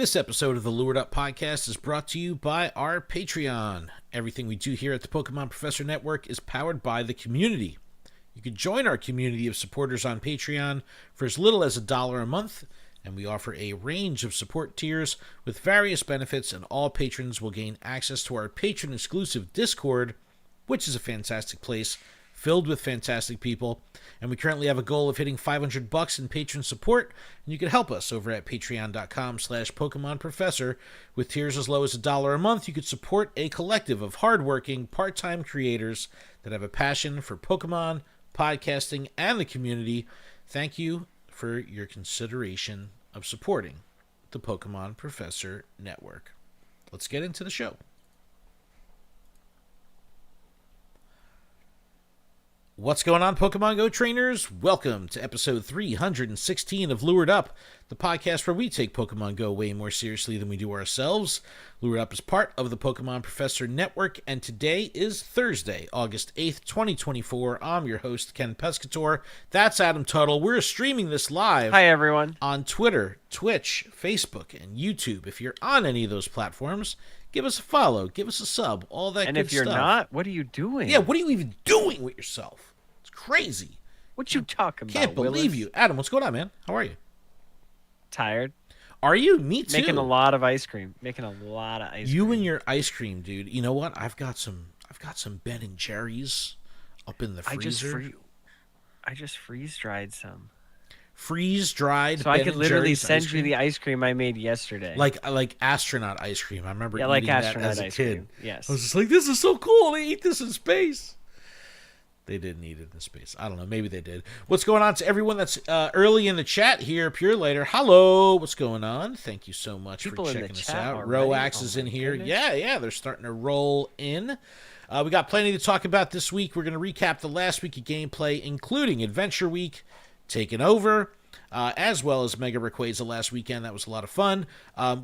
This episode of the Lured Up podcast is brought to you by our Patreon. Everything we do here at the Pokemon Professor Network is powered by the community. You can join our community of supporters on Patreon for as little as $1 a month, and we offer a range of support tiers with various benefits, and all patrons will gain access to our patron-exclusive Discord, which is a fantastic place filled with fantastic people, and we currently have a goal of hitting $500 in patron support, and you can help us over at patreon.com/PokemonProfessor. With tiers as low as $1 a month, you could support a collective of hardworking, part-time creators that have a passion for Pokemon, podcasting, and the community. Thank you for your consideration of supporting the Pokemon Professor Network. Let's get into the show. What's going on, Pokemon Go trainers? Welcome to episode 316 of Lured Up, the podcast where we take Pokemon Go way more seriously than we do ourselves. Lured Up is part of the Pokemon Professor Network, and today is Thursday, August 8th, 2024. I'm your host, Ken Pescator. That's Adam Tuttle. We're streaming this live. Hi, everyone. On Twitter, Twitch, Facebook, and YouTube. If you're on any of those platforms, give us a follow, give us a sub, all that good stuff. And if you're not, what are you doing? Yeah, what are you even doing with yourself? It's crazy. What you talking about, Can't believe you. Adam, what's going on, man? How are you? Tired. Are you? Me too. Making a lot of ice cream. You and your ice cream, dude. You know what? I've got some Ben and Jerry's up in the freezer. I just freeze-dried some. Freeze-dried. So I could literally send you the ice cream I made yesterday. Like astronaut ice cream. I remember eating that as a kid. Cream. Yes. I was just like, this is so cool. They eat this in space. They didn't eat it in space. I don't know. Maybe they did. What's going on to everyone that's early in the chat here? Pure Later. Hello. What's going on? Thank you so much for checking us out. Roax is in here. Goodness. Yeah. They're starting to roll in. We got plenty to talk about this week. We're going to recap the last week of gameplay, including Adventure Week, Taken Over, as well as Mega Rayquaza last weekend. That was a lot of fun.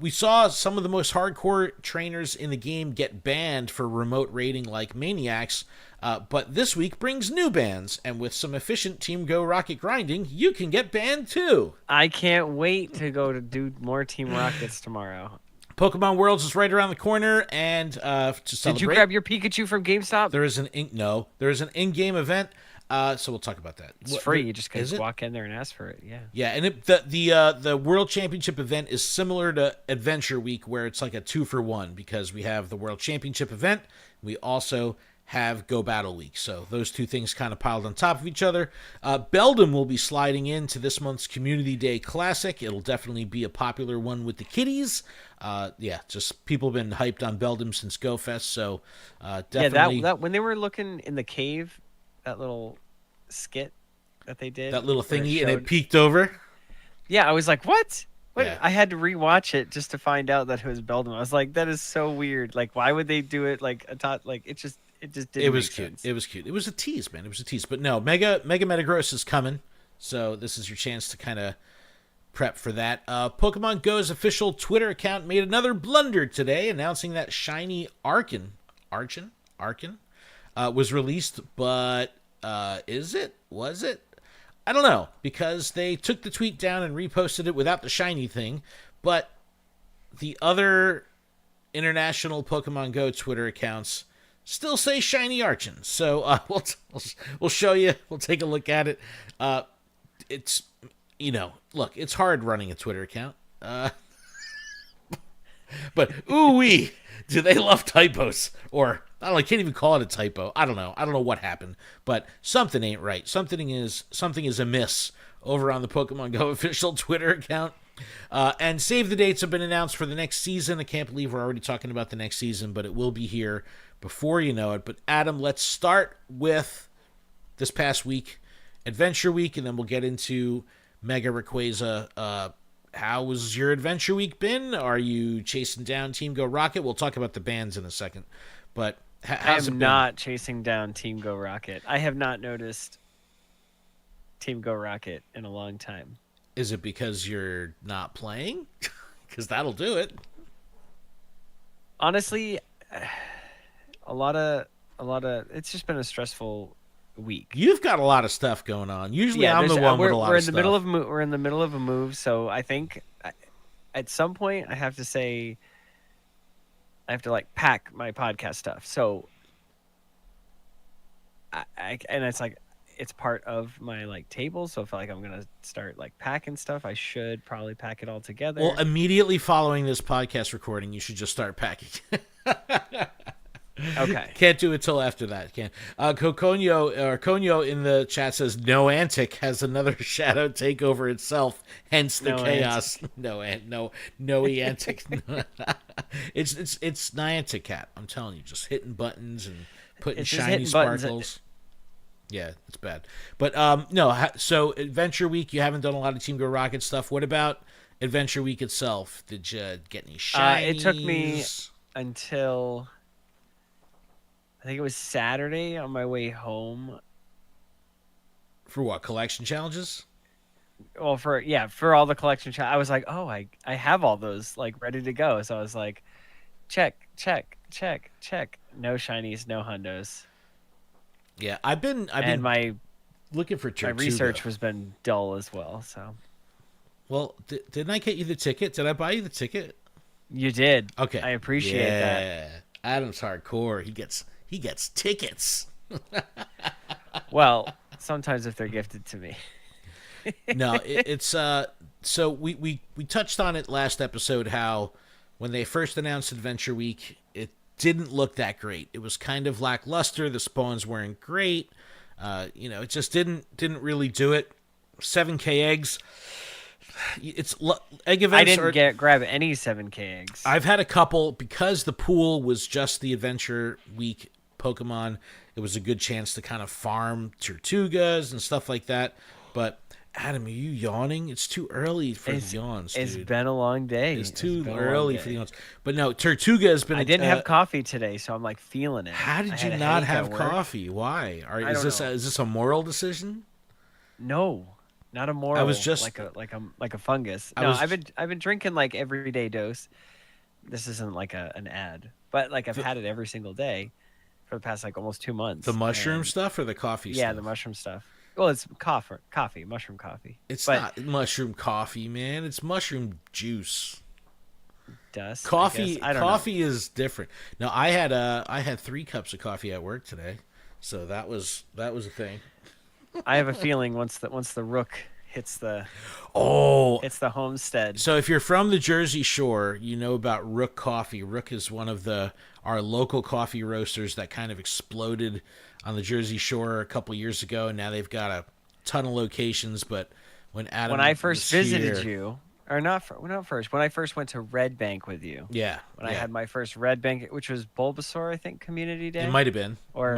We saw some of the most hardcore trainers in the game get banned for remote raiding like maniacs, but this week brings new bans, and with some efficient Team Go Rocket grinding, you can get banned too. I can't wait to go to do more Team Rockets tomorrow. Pokemon Worlds is right around the corner, and to celebrate, did you grab your Pikachu from GameStop? There is an in-game event. So we'll talk about that. It's free. You just gotta walk in there and ask for it. Yeah. Yeah, and the World Championship event is similar to Adventure Week, where it's like a 2-for-1 because we have the World Championship event. We also have Go Battle Week. So those two things kind of piled on top of each other. Beldum will be sliding into this month's Community Day Classic. It'll definitely be a popular one with the kiddies. Just people have been hyped on Beldum since Go Fest. So definitely. Yeah, that when they were looking in the cave, that little skit that they did. That little thingy, and it peeked over. Yeah, I was like, what? Yeah. I had to rewatch it just to find out that it was Beldum. I was like, that is so weird. Like, why would they do it like it just didn't It was make cute. sense. It was cute. It was a tease, man. It was a tease. But no, Mega Metagross is coming. So this is your chance to kind of prep for that. Pokemon Go's official Twitter account made another blunder today, announcing that shiny Archon was released, but was it? I don't know, because they took the tweet down and reposted it without the shiny thing, but the other international Pokemon Go Twitter accounts still say shiny Archon. So we'll show you. We'll take a look at it. It's, look, it's hard running a Twitter account. But ooh-wee, do they love typos? Or, I don't know, I can't even call it a typo. I don't know what happened. But something ain't right. Something is amiss over on the Pokemon Go official Twitter account. And save the dates have been announced for the next season. I can't believe we're already talking about the next season, but it will be here before you know it. But Adam, let's start with this past week, Adventure Week, and then we'll get into Mega Rayquaza. How was your Adventure Week been? Are you chasing down Team Go Rocket? We'll talk about the bans in a second. But how's it been? Not chasing down Team Go Rocket. I have not noticed Team Go Rocket in a long time. Is it because you're not playing? Because that'll do it. Honestly, a lot of it's just been a stressful week. You've got a lot of stuff going on. Usually I'm the one with a lot of stuff. We're in the middle of a move, so I think at some point I have to say I have to like pack my podcast stuff. So and it's like it's part of my like table. So if like I'm gonna start like packing stuff, I should probably pack it all together. Well, immediately following this podcast recording, you should just start packing. Okay. Can't do it till after that. Can't. Conyo in the chat says no Antic has another shadow takeover itself, hence the No chaos. No Antic. It's Niantic Cat. I'm telling you, just hitting buttons and putting It's just shiny hitting buttons. sparkles. Yeah, it's bad. But no. So Adventure Week, you haven't done a lot of Team Go Rocket stuff. What about Adventure Week itself? Did you get any shinies? It took me until I think it was Saturday on my way home. For what, collection challenges? Well, for all the collection I was like, oh, I have all those like ready to go. So I was like, check. No shinies, no hundos. Yeah, I've been my looking for my Tortuga. research has been dull as well. So Well, didn't I get you the ticket? Did I buy you the ticket? you did. Okay, I appreciate that. Yeah, Adam's hardcore. He gets tickets. Well, sometimes if they're gifted to me. No, it's so we touched on it last episode how when they first announced Adventure Week, it didn't look that great. It was kind of lackluster. The spawns weren't great. It just didn't really do it. 7K eggs. It's egg events. I didn't grab any 7K eggs. I've had a couple because the pool was just the Adventure Week Pokemon. It was a good chance to kind of farm Tortugas and stuff like that. But Adam, are you yawning? It's too early for the yawns, dude. It's been a long day. It's too early for the yawns. But no, Tortuga has been. I didn't have coffee today, so I'm like feeling it. How did you not have coffee? Why? Is this a moral decision? No, not a moral. I was just like a fungus. No, I've been drinking like everyday dose. This isn't like an ad, but like I've had it every single day for the past like almost 2 months. The mushroom stuff or the coffee stuff? Yeah, the mushroom stuff. Well, it's coffee, mushroom coffee. It's not mushroom coffee, man. It's mushroom juice. Dust. Coffee. I don't coffee is different. No, I had 3 cups of coffee at work today, so that was a thing. I have a feeling once the rook hits the homestead. So if you're from the Jersey Shore, you know about Rook Coffee. Rook is one of our local coffee roasters that kind of exploded on the Jersey Shore a couple years ago, and now they've got a ton of locations. But when I first visited you, or not first, when I first went to Red Bank with you, I had my first Red Bank, which was Bulbasaur, I think, Community Day. It might have been, or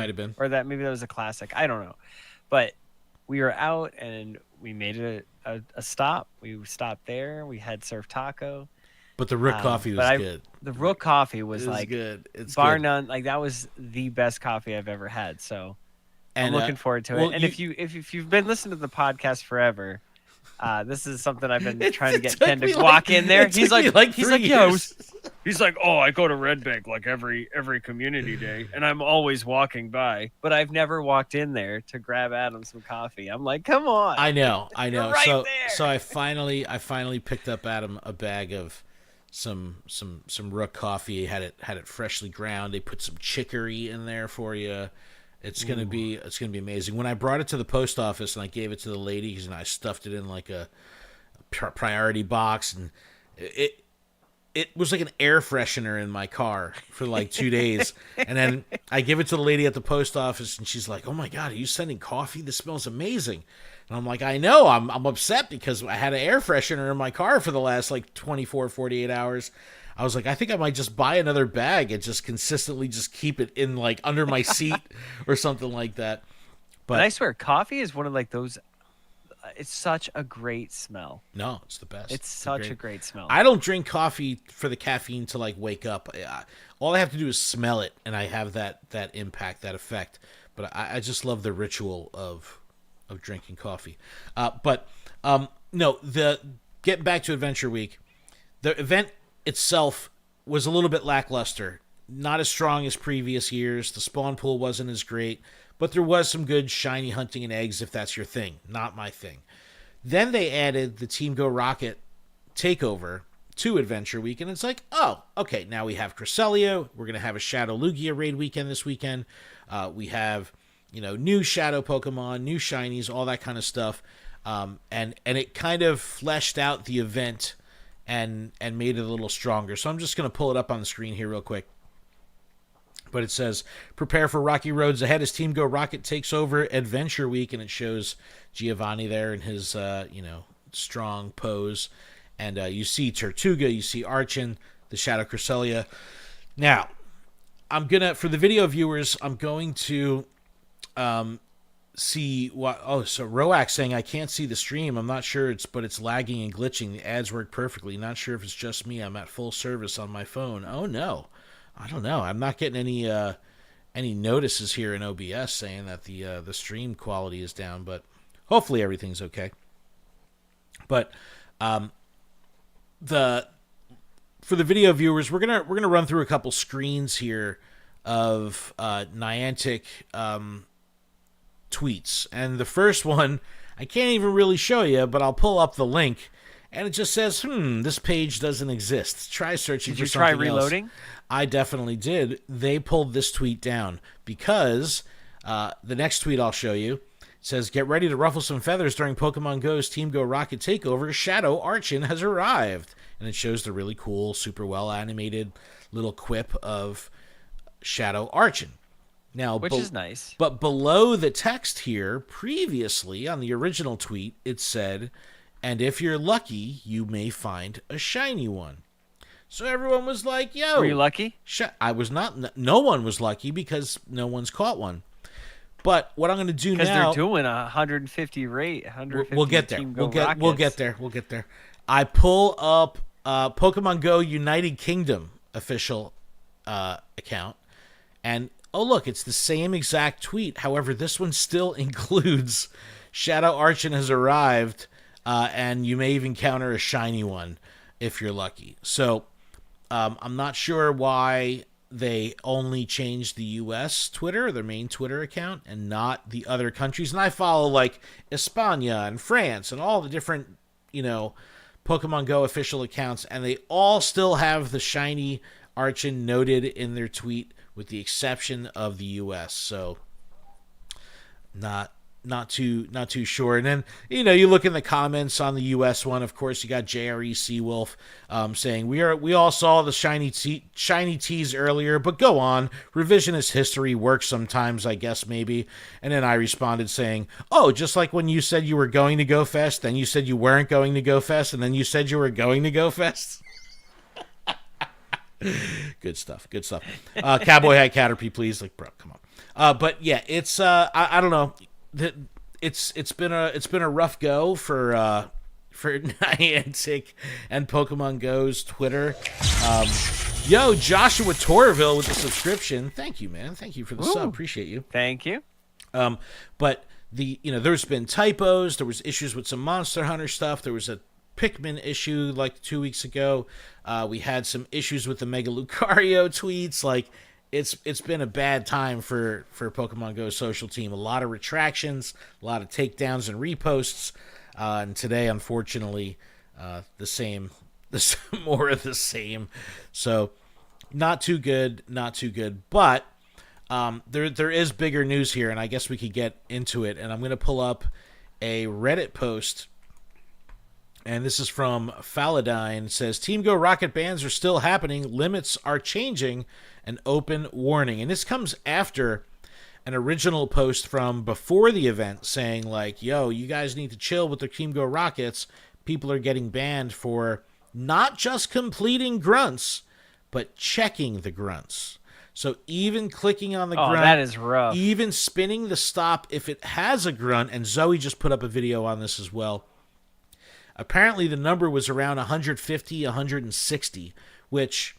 that maybe that was a classic. I don't know, but we were out and we made a stop. We stopped there. We had Surf Taco. But the Rook coffee was good. The Rook coffee was like good. It's bar good. none. Like that was the best coffee I've ever had. So I'm looking forward to it. And if you've been listening to the podcast forever, this is something I've been trying to get Ken to walk in there. He's like, he's like, oh, I go to Red Bank like every community day, and I'm always walking by, but I've never walked in there to grab Adam some coffee. I'm like, come on. I know. You're right there. So I finally picked up Adam a bag of some Rook coffee. Had it freshly ground. They put some chicory in there for you. It's gonna be amazing. When I brought it to the post office and I gave it to the ladies and I stuffed it in like a priority box, and it was like an air freshener in my car for like 2 days. And then I give it to the lady at the post office and she's like, "Oh my God, are you sending coffee? This smells amazing." And I'm like, "I know, I'm upset because I had an air freshener in my car for the last like 24, 48 hours. I was like, I think I might just buy another bag and just consistently just keep it in like under my seat or something like that." But I swear, coffee is one of like those. It's such a great smell. No, it's the best. It's such a great smell. I don't drink coffee for the caffeine to like wake up. All I have to do is smell it, and I have that impact, that effect. But I just love the ritual of drinking coffee. No, getting back to Adventure Week, the event itself was a little bit lackluster. Not as strong as previous years. The spawn pool wasn't as great, but there was some good shiny hunting and eggs if that's your thing. Not my thing. Then they added the Team Go Rocket takeover to Adventure Week, and it's like, oh, okay, now we have Cresselia. We're going to have a Shadow Lugia raid weekend this weekend. We have, new Shadow Pokemon, new Shinies, all that kind of stuff. And it kind of fleshed out the event and made it a little stronger. So I'm just going to pull it up on the screen here real quick. But it says, prepare for rocky roads ahead as Team Go Rocket takes over Adventure Week. And it shows Giovanni there in his, strong pose. And you see Tortuga, you see Archon, the Shadow Cresselia. Now, for the video viewers, I'm going to see what. Oh, so Roax saying I can't see the stream. I'm not sure but it's lagging and glitching. The ads work perfectly. Not sure if it's just me. I'm at full service on my phone. Oh no, I don't know. I'm not getting any notices here in OBS saying that the stream quality is down, but hopefully everything's okay. But for the video viewers, we're gonna run through a couple screens here of Niantic tweets, and the first one I can't even really show you, but I'll pull up the link, and it just says, this page doesn't exist. Try searching for something else. Did you try reloading? I definitely did. They pulled this tweet down because the next tweet I'll show you says, get ready to ruffle some feathers during Pokemon Go's Team Go Rocket Takeover. Shadow Archon has arrived. And it shows the really cool, super well animated little quip of Shadow Archon. Now, which is nice. But below the text here, previously on the original tweet, it said, and if you're lucky, you may find a shiny one. So everyone was like, yo. Were you lucky? I was not. No one was lucky because no one's caught one. But what I'm going to do now, because they're doing 150 rate, 150. We'll get there. We'll get there. I pull up Pokemon Go United Kingdom official account, and oh look, it's the same exact tweet. However, this one still includes Shadow Archon has arrived, and you may even encounter a shiny one if you're lucky. So I'm not sure why they only changed the U.S. Twitter, their main Twitter account, and not the other countries. And I follow like España and France and all the different, Pokemon Go official accounts, and they all still have the shiny Archon noted in their tweet, with the exception of the U.S. So not too sure. And then you look in the comments on the U.S. one. Of course, you got JRE Seawolf saying we all saw the shiny teas earlier, but go on. Revisionist history works sometimes, I guess maybe. And then I responded saying, oh, just like when you said you were going to Go Fest, then you said you weren't going to Go Fest, and then you said you were going to Go Fest. Good stuff. Cowboy Hat Caterpie, please. Like, bro, come on. But yeah, it's I don't know. It's been a rough go for Niantic and Pokemon Go's Twitter. Yo, Joshua Torville with the subscription. Thank you, man. Thank you for the sub. Appreciate you. Thank you. But there's been typos. There was issues with some Monster Hunter stuff. There was a Pikmin issue like 2 weeks ago. We had some issues with the Mega Lucario tweets. Like, it's been a bad time for Pokemon Go's social team. A lot of retractions, a lot of takedowns and reposts. And today, unfortunately, the same, more of the same. So not too good. But there is bigger news here, and I guess we could get into it. And I'm going to pull up a Reddit post. And this is from Faladine. It says, Team Go Rocket bans are still happening. Limits are changing. An open warning. And this comes after an original post from before the event saying, like, yo, you guys need to chill with the Team Go Rockets. People are getting banned for not just completing grunts, but checking the grunts. So even clicking on the grunt. That is rough. Even spinning the stop if it has a grunt. And Zoe just put up a video on this as well. Apparently the number was around 150, 160, which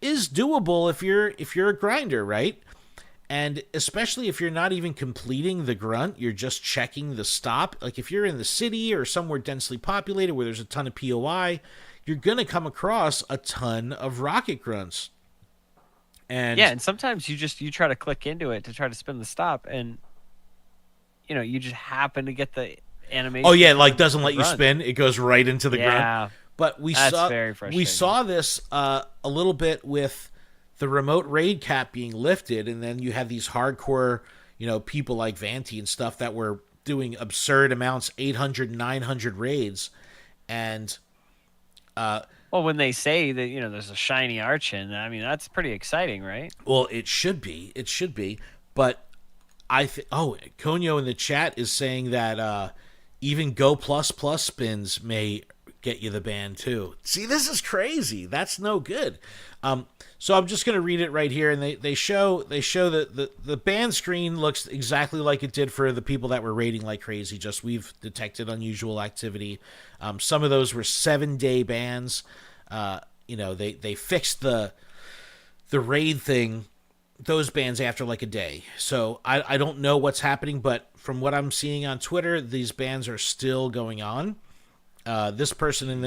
is doable if you're a grinder, right? And especially if you're not even completing the grunt, you're just checking the stop. Like if you're in the city or somewhere densely populated where there's a ton of POI, you're going to come across a ton of rocket grunts. And sometimes you try to click into it to try to spin the stop, and you just happen to get the animation. Oh yeah, like doesn't let you spin. It goes right into the grunt. But very frustrating. We saw this a little bit with the remote raid cap being lifted, and then you had these hardcore, people like Vanti and stuff that were doing absurd amounts, 800, 900 raids, and well, when they say that there's a shiny Archon, I mean that's pretty exciting, right? Well, it should be, but Konyo in the chat is saying that even Go Plus spins may get you the ban too. See, this is crazy. That's no good. So I'm just going to read it right here, and they show that the ban screen looks exactly like it did for the people that were raiding like crazy. Just we've detected unusual activity. Some of those were 7-day bans. They fixed the raid thing, those bans after like a day. So I don't know what's happening, but from what I'm seeing on Twitter, these bans are still going on. This person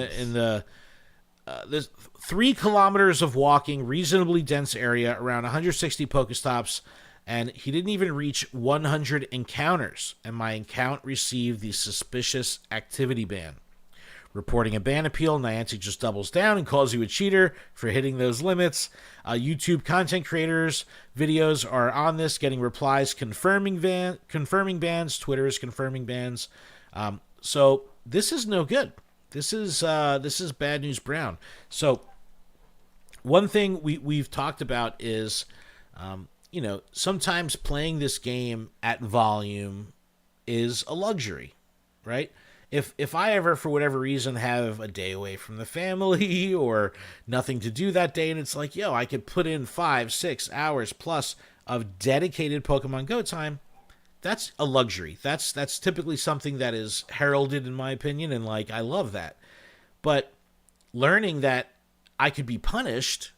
there's 3 kilometers of walking, reasonably dense area, around 160 Pokestops, and he didn't even reach 100 encounters, and my account received the suspicious activity ban. Reporting a ban appeal, Niantic just doubles down and calls you a cheater for hitting those limits. YouTube content creators' videos are on this, getting replies confirming bans. Twitter is confirming bans. So this is no good. This is bad news brown. So one thing we've talked about is, sometimes playing this game at volume is a luxury, right? If I ever, for whatever reason, have a day away from the family or nothing to do that day, and it's like, I could put in 5-6 hours plus of dedicated Pokemon Go time, that's a luxury. That's typically something that is heralded, in my opinion, and I love that. But learning that I could be punished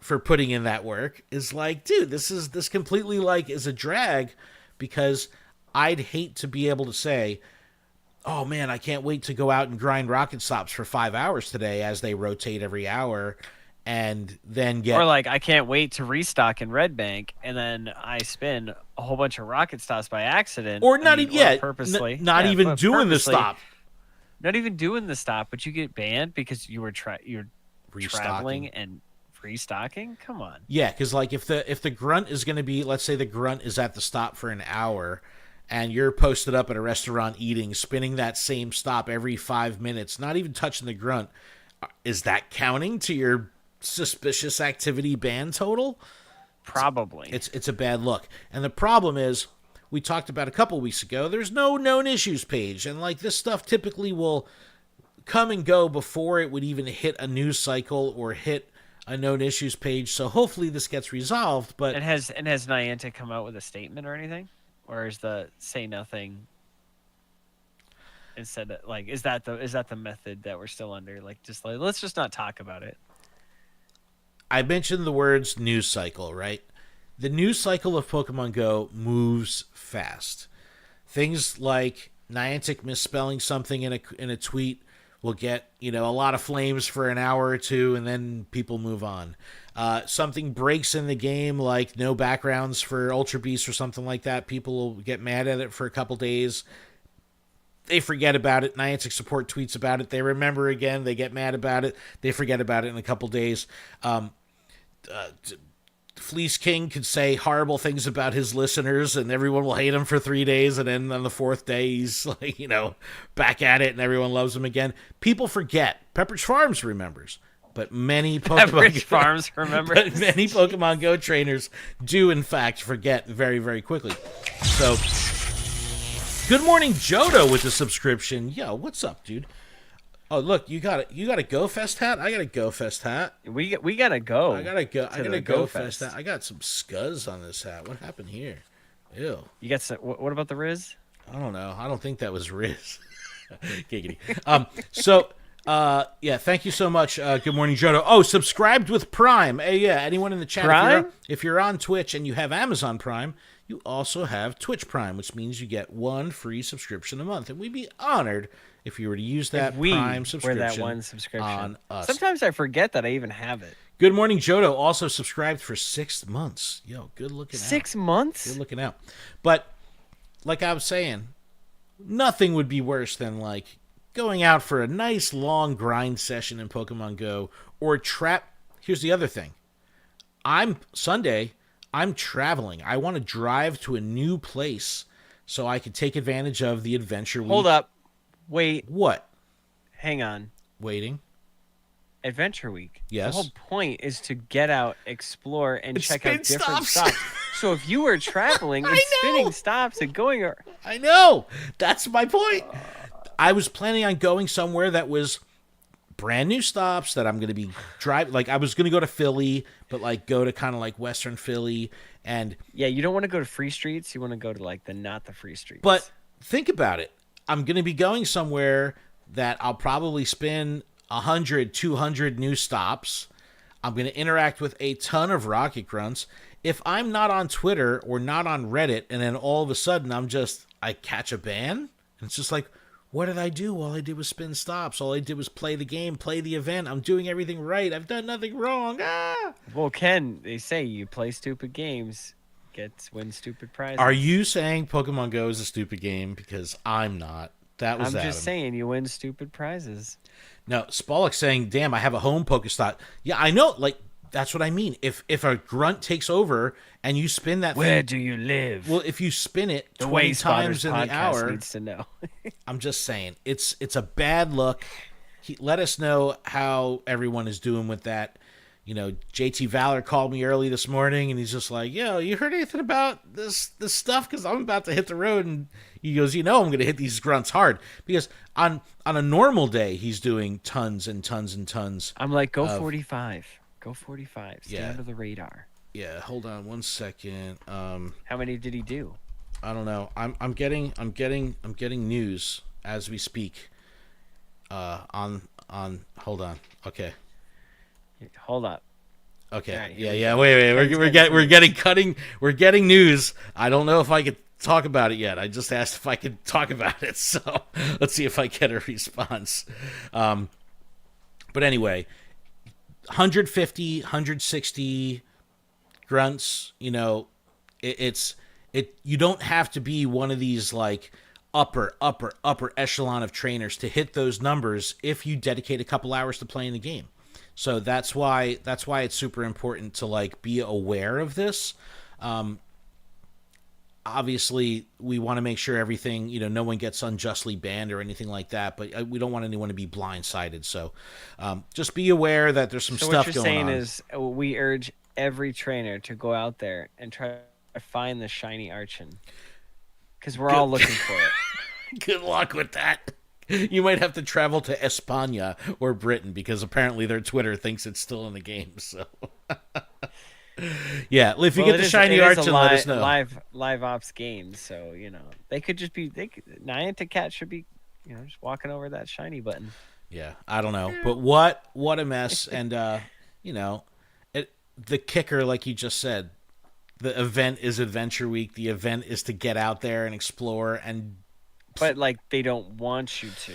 for putting in that work is dude, this completely is a drag, because I'd hate to be able to say, oh man, I can't wait to go out and grind Rocket Stops for 5 hours today as they rotate every hour, and then get... Or I can't wait to restock in Red Bank, and then I spin a whole bunch of Rocket Stops by accident. Or not even yet. Purposely. Not even doing the stop. Not even doing the stop, but you get banned because you're traveling and restocking? Come on. Yeah, because if the grunt is going to be... Let's say the grunt is at the stop for an hour, and you're posted up at a restaurant eating, spinning that same stop every 5 minutes, not even touching the grunt, is that counting to your suspicious activity ban total? Probably. It's a bad look. And the problem is, we talked about a couple weeks ago, there's no known issues page, and this stuff typically will come and go before it would even hit a news cycle or hit a known issues page. So hopefully this gets resolved. But has Niantic come out with a statement or anything? Or is the say nothing instead of is that the method that we're still under? Let's just not talk about it. I mentioned the words news cycle, right? The news cycle of Pokemon Go moves fast. Things like Niantic misspelling something in a tweet will get a lot of flames for an hour or two, and then people move on. Something breaks in the game, like no backgrounds for Ultra Beast or something like that. People will get mad at it for a couple days. They forget about it. Niantic support tweets about it. They remember again. They get mad about it. They forget about it in a couple days. Fleece King could say horrible things about his listeners, and everyone will hate him for 3 days, and then on the 4th day, he's back at it, and everyone loves him again. People forget. Pepperidge Farms remembers. But many Pokemon Go trainers do, in fact, forget very, very quickly. So, good morning, Jodo, with the subscription. Yo, what's up, dude? Oh, look, you got a Go Fest hat? I got a Go Fest hat. We gotta go. I got a Go Fest hat. I got some scuzz on this hat. What happened here? Ew. You got some, what about the Riz? I don't know. I don't think that was Riz. Giggity. Thank you so much. Good morning, Jodo. Oh, subscribed with Prime. Hey, yeah, anyone in the chat, Prime? If you're on Twitch and you have Amazon Prime, you also have Twitch Prime, which means you get one free subscription a month. And we'd be honored if you were to use that Prime subscription, that one subscription on us. Sometimes I forget that I even have it. Good morning, Jodo. Also subscribed for 6 months. Yo, good looking out. 6 months? Good looking out. But like I was saying, nothing would be worse than going out for a nice long grind session in Pokemon Go or trap. Here's the other thing. Sunday, I'm traveling. I want to drive to a new place so I can take advantage of the adventure week. Hold up. Wait. What? Hang on. Waiting. Adventure week. Yes. The whole point is to get out, explore, and check out different stops. So if you were traveling and spinning stops and going... I know. That's my point. I was planning on going somewhere that was brand new stops that I'm going to be driving. Like, I was going to go to Philly, but, like, go to kind of, like, Western Philly. And yeah, you don't want to go to free streets. You want to go to, like, not the free streets. But think about it. I'm going to be going somewhere that I'll probably spin 100, 200 new stops. I'm going to interact with a ton of Rocket Grunts. If I'm not on Twitter or not on Reddit, and then all of a sudden I catch a ban, it's just like, what did I do? All I did was spin stops. All I did was play the game, play the event. I'm doing everything right. I've done nothing wrong. Well, Ken, they say you play stupid games, win stupid prizes. Are you saying Pokemon Go is a stupid game? Because I'm not. That was I'm just saying you win stupid prizes. No, Spollock's saying, damn, I have a home Pokestop. Yeah, I know. Like, that's what I mean. If a grunt takes over and you spin that Where do you live? Well, if you spin it 20 times in the hour, needs to know. I'm just saying, it's a bad look. Let us know how everyone is doing with that. You know, JT Valor called me early this morning, and he's just like, yo, you heard anything about this stuff? Because I'm about to hit the road. And he goes, I'm going to hit these grunts hard. Because on a normal day, he's doing tons and tons and tons. I'm like, go 45. Go 45. Stay under the radar. Yeah, hold on one second. How many did he do? I don't know. I'm getting news as we speak. On hold on. Okay. Hold up. Okay. Right, yeah. Wait. We're getting news. I don't know if I could talk about it yet. I just asked if I could talk about it. So let's see if I get a response. But anyway, 150, 160 grunts. You don't have to be one of these like upper echelon of trainers to hit those numbers if you dedicate a couple hours to playing the game. So that's why it's super important to like be aware of this. Obviously, we want to make sure everything, no one gets unjustly banned or anything like that, but we don't want anyone to be blindsided. So just be aware that there's some stuff going on. So what you're saying is we urge every trainer to go out there and try to find the shiny Archon, because we're all looking for it. Good luck with that. You might have to travel to España or Britain, because apparently their Twitter thinks it's still in the game. So, yeah, if you get the shiny Archon, let us know. Live ops game, so they could just be. Niantic Cat should be, just walking over that shiny button. Yeah, I don't know, but what a mess, and the kicker, like you just said, the event is Adventure Week. The event is to get out there and explore and. But like they don't want you to,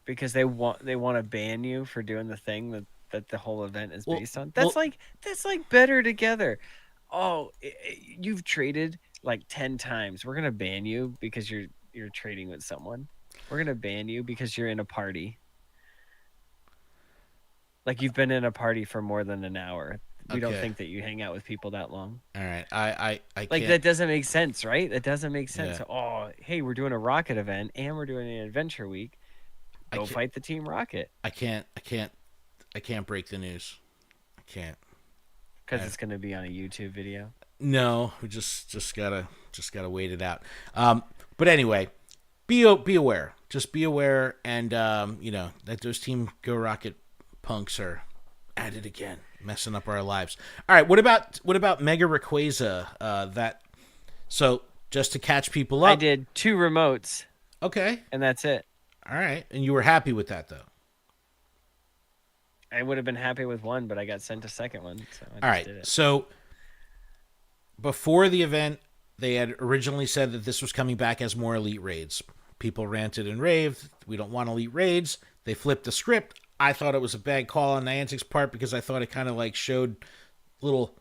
because they want to ban you for doing the thing that the whole event is based on. That's like better together. Oh, you've traded like 10 times. We're gonna ban you because you're trading with someone. We're gonna ban you because you're in a party. Like you've been in a party for more than an hour. We don't think that you hang out with people that long. All right, I like can't. That doesn't make sense, right? That doesn't make sense. Yeah. Oh, hey, we're doing a Rocket event and we're doing an Adventure Week. Go fight the Team Rocket. I can't break the news. I can't. Because it's going to be on a YouTube video. No, we just gotta wait it out. But anyway, be aware. Just be aware, and that those Team Go Rocket punks are at it again, messing up our lives. All right, what about Mega Rayquaza? So just to catch people up, I did 2 remotes. Okay, and that's it. All right, and you were happy with that though. I would have been happy with one, but I got sent a second one. So all right, so before the event, they had originally said that this was coming back as more elite raids. People ranted and raved. We don't want elite raids. They flipped the script. I thought it was a bad call on Niantic's part, because I thought it kind of like showed little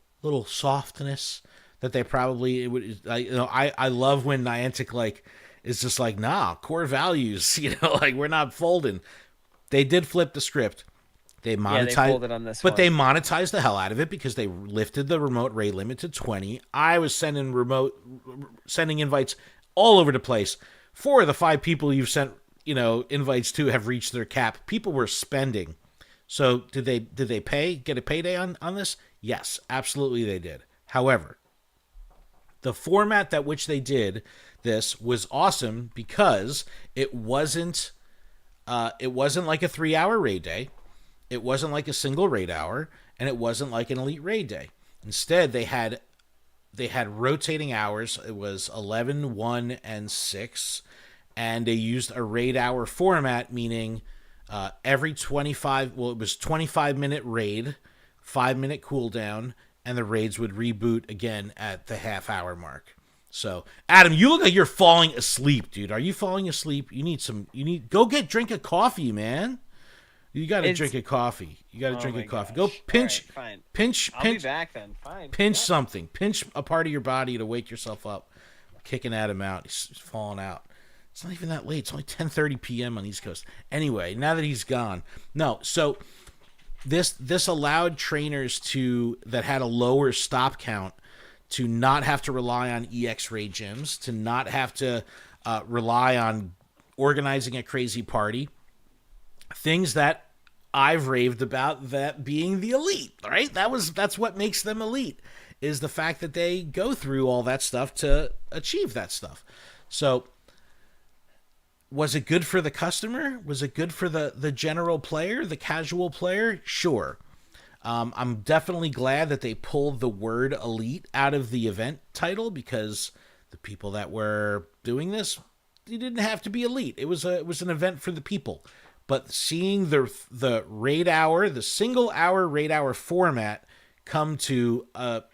softness that they probably would. I love when Niantic like is just like, nah, core values, like we're not folding. They did flip the script. They monetized, they folded on this but one. they monetized the hell out of it because they lifted the remote raid limit to 20. I was sending invites all over the place. 4 of the 5 people you've sent, invites to have reached their cap. People were spending. So did they get a payday on this? Yes, absolutely they did. However, the format that which they did this was awesome because it wasn't like a 3-hour raid day. It wasn't like a single raid hour, and it wasn't like an elite raid day. Instead, they had rotating hours. It was 11, 1, and 6, and they used a raid hour format, meaning every 25. Well, it was 25-minute raid, 5-minute cooldown, and the raids would reboot again at the half-hour mark. So, Adam, you look like you're falling asleep, dude. Are you falling asleep? Go drink a coffee, man. You got to drink a coffee. Gosh. Go pinch, right, fine. pinch, I'll pinch. be back then. Fine. Pinch something. Pinch a part of your body to wake yourself up. I'm kicking Adam out. He's falling out. It's not even that late. It's only 10:30 p.m. on the East Coast. Anyway, now that he's gone. No, so this allowed trainers that had a lower stop count to not have to rely on EX raid gyms, to not have to rely on organizing a crazy party. Things that I've raved about, that being the elite, right? That's what makes them elite, is the fact that they go through all that stuff to achieve that stuff. So was it good for the customer? Was it good for the general player, the casual player? Sure. I'm definitely glad that they pulled the word elite out of the event title, because the people that were doing this, you didn't have to be elite. It was an event for the people. But seeing the raid hour, the single hour raid hour format come to a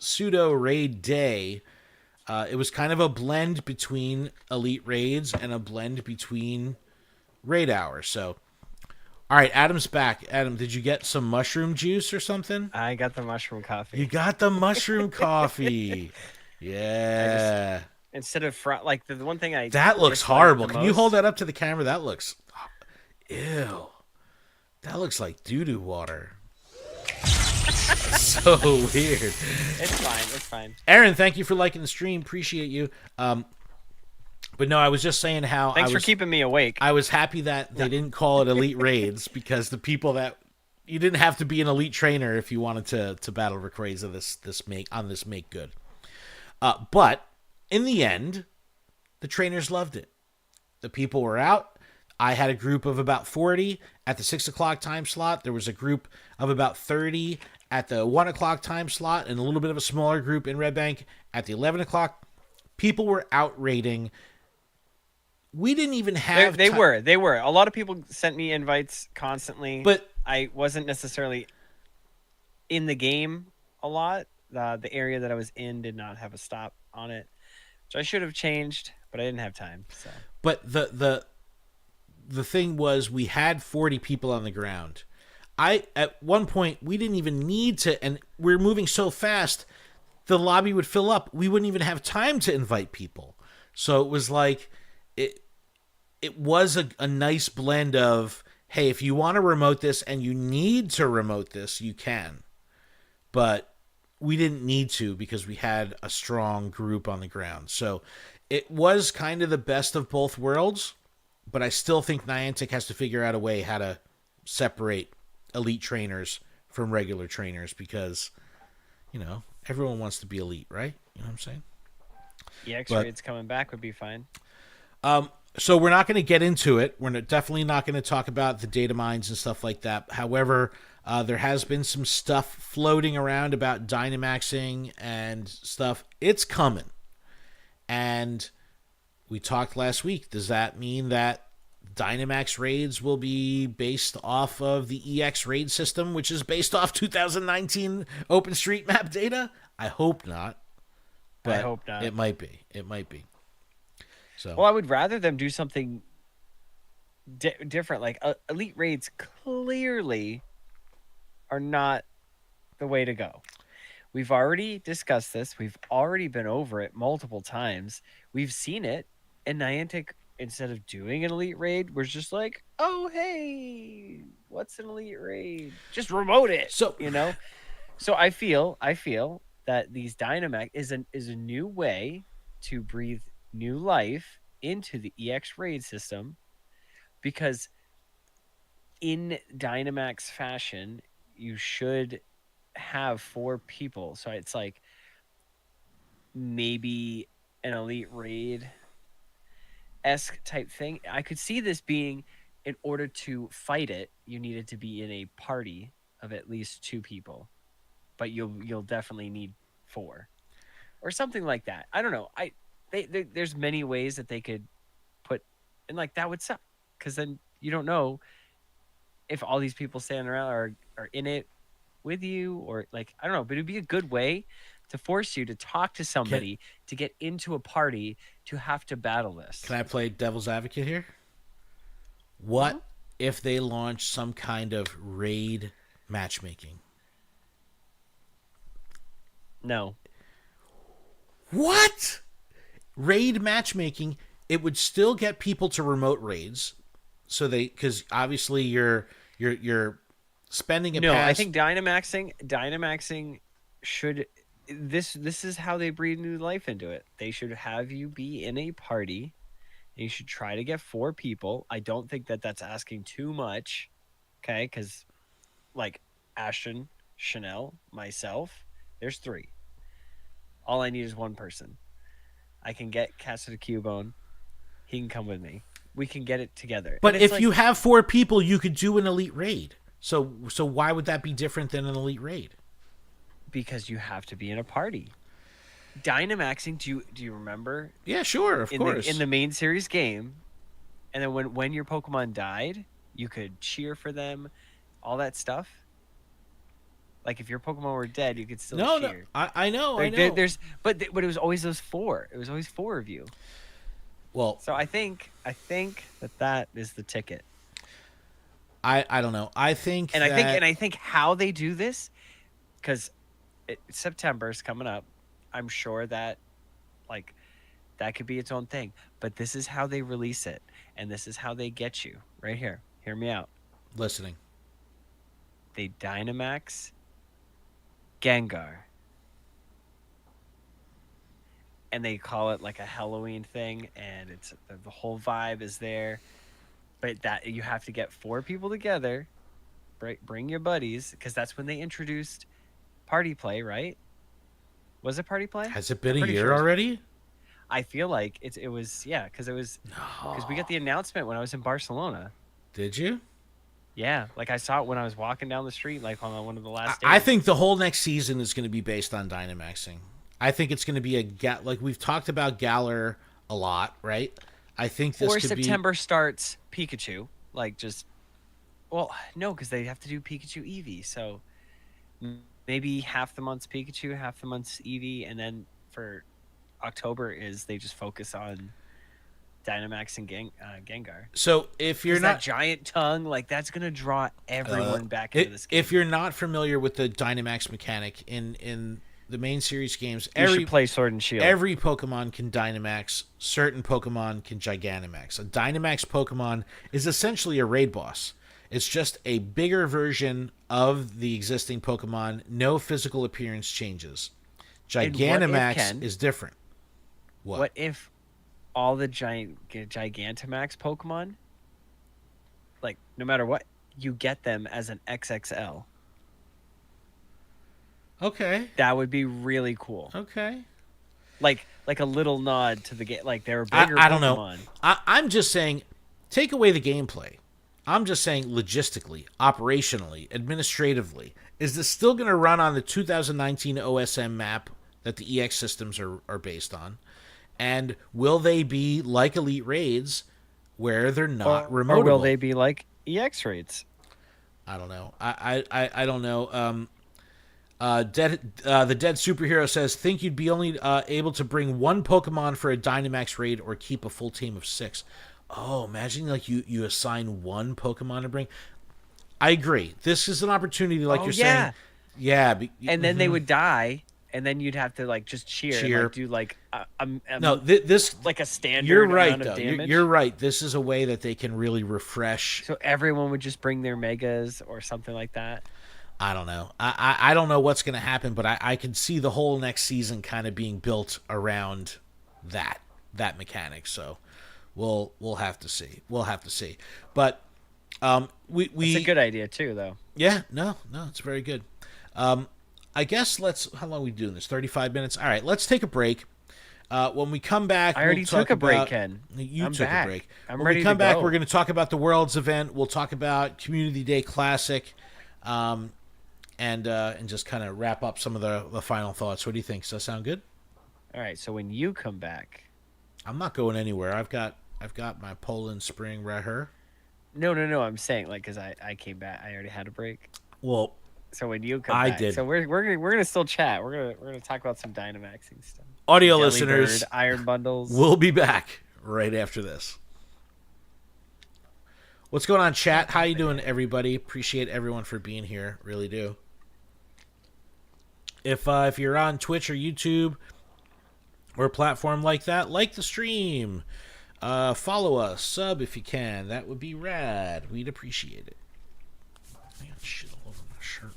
pseudo raid day, it was kind of a blend between elite raids and a blend between raid hours. So, all right, Adam's back. Adam, did you get some mushroom juice or something? I got the mushroom coffee. You got the mushroom coffee. Yeah. Instead of like the one thing that looks horrible. Can you hold that up to the camera? That looks. Ew. That looks like doo-doo water. So weird. It's fine. Aaron, thank you for liking the stream. Appreciate you. But no, I was just saying how Thanks for keeping me awake. I was happy that they didn't call it elite raids, because the people that you didn't have to be an elite trainer if you wanted to battle Rayquaza this make good. But in the end, the trainers loved it. The people were out. I had a group of about 40 at the 6 o'clock time slot. There was a group of about 30 at the 1 o'clock time slot, and a little bit of a smaller group in Red Bank at the 11 o'clock. People were out raiding. We didn't even have... They were. A lot of people sent me invites constantly, but I wasn't necessarily in the game a lot. The area that I was in did not have a stop on it, which I should have changed, but I didn't have time. So. But the thing was, we had 40 people on the ground. At one point, we didn't even need to, and we're moving so fast, the lobby would fill up. We wouldn't even have time to invite people. So it was like, it was a nice blend of, hey, if you want to remote this and you need to remote this, you can. But we didn't need to, because we had a strong group on the ground. So it was kind of the best of both worlds. But I still think Niantic has to figure out a way how to separate elite trainers from regular trainers, because, everyone wants to be elite, right? You know what I'm saying? EX raids coming back would be fine. So we're not going to get into it. We're definitely not going to talk about the data mines and stuff like that. However, there has been some stuff floating around about Dynamaxing and stuff. It's coming. And we talked last week. Does that mean that Dynamax raids will be based off of the EX raid system, which is based off 2019 OpenStreetMap data? I hope not. But I hope not. It might be. So. Well, I would rather them do something different. Like elite raids clearly are not the way to go. We've already discussed this. We've already been over it multiple times. We've seen it. And Niantic, instead of doing an elite raid, was just like, oh hey, what's an elite raid? Just remote it. So So I feel that these Dynamax is a new way to breathe new life into the EX raid system, because in Dynamax fashion, you should have 4 people. So it's like maybe an elite raid esque type thing. I could see this being, in order to fight it, you needed to be in a party of at least 2 people, but you'll definitely need 4 or something like that. I don't know. There's many ways that they could put, and like that would suck, because then you don't know if all these people standing around are in it with you, or like, I don't know, but it'd be a good way to force you to talk to somebody to get into a party to have to battle this. Can I play devil's advocate here? What if they launch some kind of raid matchmaking? No. What? Raid matchmaking, it would still get people to remote raids. So because obviously you're spending a pass. I think Dynamaxing should, this is how they breathe new life into it. They should have you be in a party, and you should try to get 4 people. I don't think that that's asking too much, okay? Because like Ashton, Chanel, myself, there's 3. All I need is 1 person. I can get Casa de Cubone. He can come with me. We can get it together. But if you have 4 people, you could do an elite raid. So why would that be different than an elite raid? Because you have to be in a party. Dynamaxing, do you remember? Yeah, sure, of course. In the main series game, and then when your Pokemon died, you could cheer for them, all that stuff. Like if your Pokemon were dead, you could still cheer. No, I know. But it was always those 4. It was always 4 of you. Well, so I think that is the ticket. I don't know. I think how they do this, because September is coming up. I'm sure that like that could be its own thing. But this is how they release it, and this is how they get you right here. Hear me out. Listening. They Dynamax Gengar, and they call it like a Halloween thing, and it's the whole vibe is there. But that you have to get 4 people together, bring your buddies, because that's when they introduced party play, right? Was it party play? Has it been a year already? I feel like it was, yeah, because we got the announcement when I was in Barcelona. Did you? Yeah, like I saw it when I was walking down the street, like on one of the last days. I think the whole next season is going to be based on Dynamaxing. I think it's going to be like we've talked about Galar a lot, right? I think this could September starts Pikachu, like just, well, no, because they have to do Pikachu Eevee, so maybe half the month's Pikachu, half the month's Eevee, and then for October is they just focus on Dynamax and Gengar. So if you're not that giant tongue, like that's gonna draw everyone back into this game. If you're not familiar with the Dynamax mechanic in the main series games, you should play Sword and Shield. Every Pokemon can Dynamax. Certain Pokemon can Gigantamax. A Dynamax Pokemon is essentially a raid boss. It's just a bigger version of the existing Pokemon. No physical appearance changes. Gigantamax is different. What if all the Gigantamax Pokemon, like no matter what, you get them as an XXL? Okay. That would be really cool. Okay. Like a little nod to the game. Like they're bigger. I don't know. I'm just saying, take away the gameplay. I'm just saying logistically, operationally, administratively, is this still going to run on the 2019 OSM map that the EX systems are based on? And will they be like Elite Raids where they're not remotable? Or will they be like EX Raids? I don't know. I don't know. The Dead Superhero says, think you'd be only able to bring 1 Pokemon for a Dynamax raid or keep a full team of 6. Oh, imagine like you assign 1 Pokemon to bring. I agree. This is an opportunity, like you're saying. Yeah. And then they would die, and then you'd have to like just cheer. Like, do like this like a standard. You're right, amount of though. Damage. You're right. This is a way that they can really refresh. So everyone would just bring their megas or something like that. I don't know. I don't know what's going to happen, but I can see the whole next season kind of being built around that mechanic. So we'll have to see. We'll have to see. But we it's a good idea too, though. Yeah, no, it's very good. I guess how long are we doing this? 35 minutes. All right, let's take a break. When we come back, I already took a break, Ken. You took a break. I'm when ready we come to back, go. we're going to talk about the Worlds event. We'll talk about Community Day Classic, and just kind of wrap up some of the final thoughts. What do you think? Does that sound good? All right. So when you come back, I'm not going anywhere. I've got my Poland Spring right here. No. I'm saying like because I came back. I already had a break. Well, so when you come back, did. So we're gonna still chat. We're gonna talk about some Dynamaxing stuff. Audio Jelly listeners, Bird, Iron Bundles. We'll be back right after this. What's going on, chat? How you doing, everybody? Appreciate everyone for being here. Really do. If you're on Twitch or YouTube or a platform like that, like the stream. Follow us, sub if you can. That would be rad. We'd appreciate it. I got shit all over my shirt.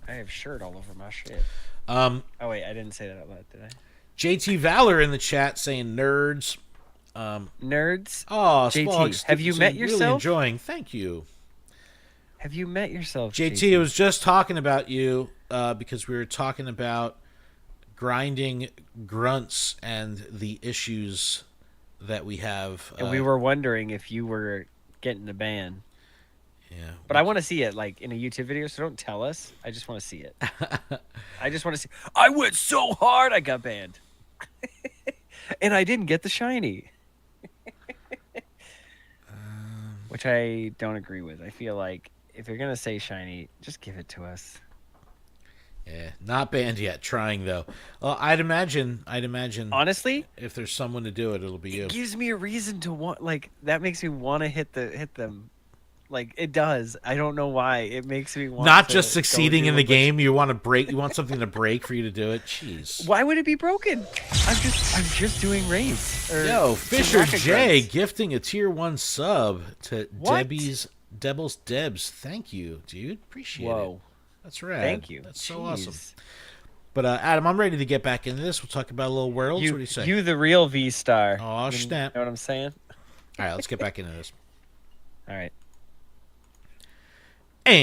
I have shirt all over my shit. Oh wait, I didn't say that out loud, did I? JT Valor in the chat saying nerds. Nerds. Oh, JT, Spogs, have you met yourself? Really enjoying. Thank you. Have you met yourself, JT? I was just talking about you because we were talking about grinding grunts and the issues that we have. And we were wondering if you were getting a ban. Yeah. But I want to see it like in a YouTube video, so don't tell us. I just want to see it. I just want to see. I went so hard, I got banned. And I didn't get the shiny. Which I don't agree with. I feel like if you're going to say shiny, just give it to us. Yeah, not banned yet. Trying though. Well, I'd imagine. Honestly, if there's someone to do it, it'll be you. It gives me a reason to want. Like that makes me want to hit them. Like it does. I don't know why. It makes me want. Not just succeeding in the game. You want to break. You want something to break for you to do it. Jeez. Why would it be broken? I'm just doing raids. Yo, Fisher J gifting a tier 1 sub to What? Devil's Debs. Thank you, dude. Appreciate it. That's rad. Thank you. That's so awesome. But Adam, I'm ready to get back into this. We'll talk about a little Worlds. What do you say? You the real V-Star. Oh, snap. You know what I'm saying? All right, let's get back into this. All right. And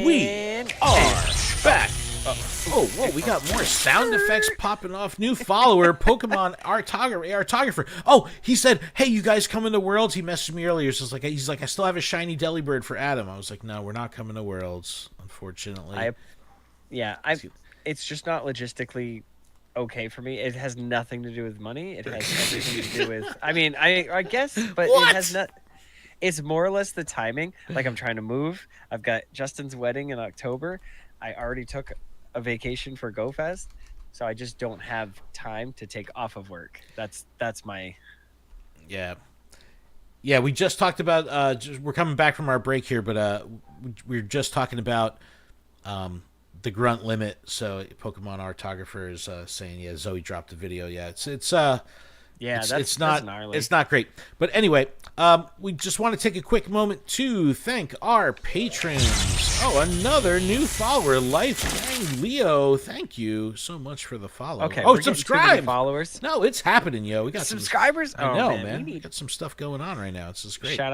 we are back. Oh, whoa, we got more sound effects popping off. New follower, Pokemon Artographer. Oh, he said, hey, you guys coming to Worlds? He messaged me earlier. So he's like, I still have a shiny Delibird for Adam. I was like, no, we're not coming to Worlds, unfortunately. It's just not logistically okay for me. It has nothing to do with money. It has everything to do with, I guess, but What? It has not. It's more or less the timing. Like I'm trying to move. I've got Justin's wedding in October. I already took a vacation for GoFest, so I just don't have time to take off of work. That's my. Yeah. We just talked about. We're coming back from our break here, but we're just talking about the grunt limit. So Pokemon Artographer is saying, yeah, Zoe dropped the video. Yeah, it's not great. But anyway, we just want to take a quick moment to thank our patrons. Oh, another new follower, Lifelong Leo. Thank you so much for the follow. Okay. Oh, subscribe. Followers. No, it's happening, yo. We got subscribers. I know, man. We got some stuff going on right now. It's just great. Shout